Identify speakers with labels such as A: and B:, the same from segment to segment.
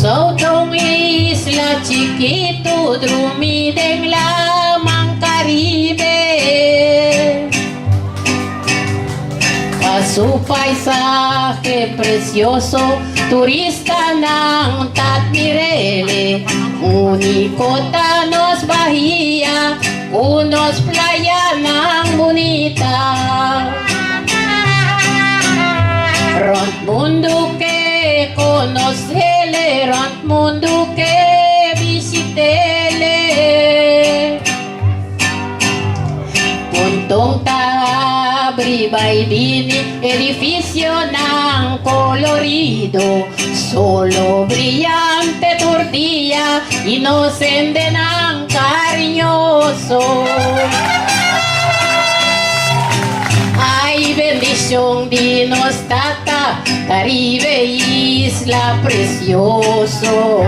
A: Sobrang isla chiquito, drumideng lamang Caribe. A su paisaje precioso, turista ng Tatmirele, único tanos bahía, unos playa ng bonita. Ront mundo que conocele, ront mundo que visitele. Puntong Tabribaybini, edificio ng colorido, solo brillante tortilla, inocente ng cariñoso. Ay, bendición dinos tata, Caribe, isla precioso.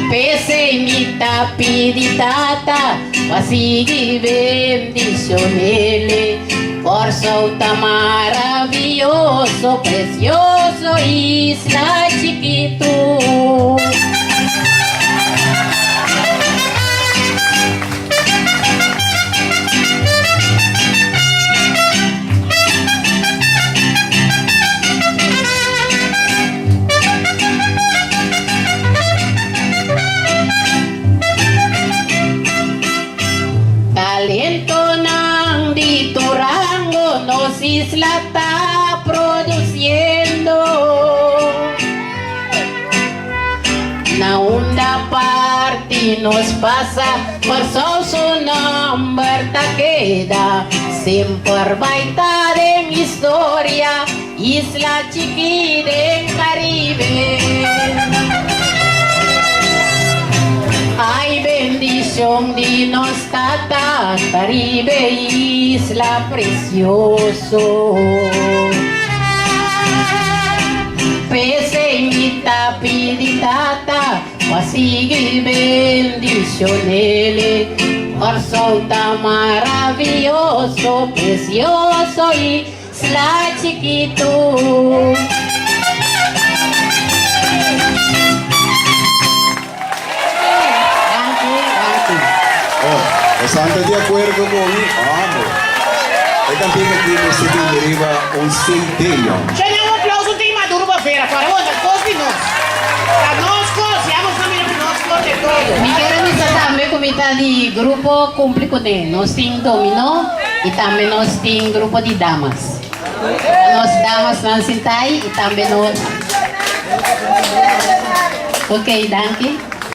A: Pese imita piditata, pasigi bendicionele, por su tan maravilloso, precioso, isla chiquito. Talento ng Diturango nos isla está produciendo. Na onda parte nos pasa, por su nombre ta queda, siempre baita en historia, isla chiquita en Caribe. Ay, bendición dinos tata, Caribe, isla precioso. Pese imita piditata, pasigi bendicionele, por su tan maravilloso, precioso, isla chiquito.
B: Bastante de acuerdo con ambos. E también aquí me se deriva un centello.
C: C'è un applauso di Maduro per fare, costi nos. A nosco, siamo famiglia nosco de todo.
A: Mi quiero invitar también comita de grupo cumplico de nos ting domino y también nos ting grupo de damas. Nos damas nansintai y también nos. Ok, danke.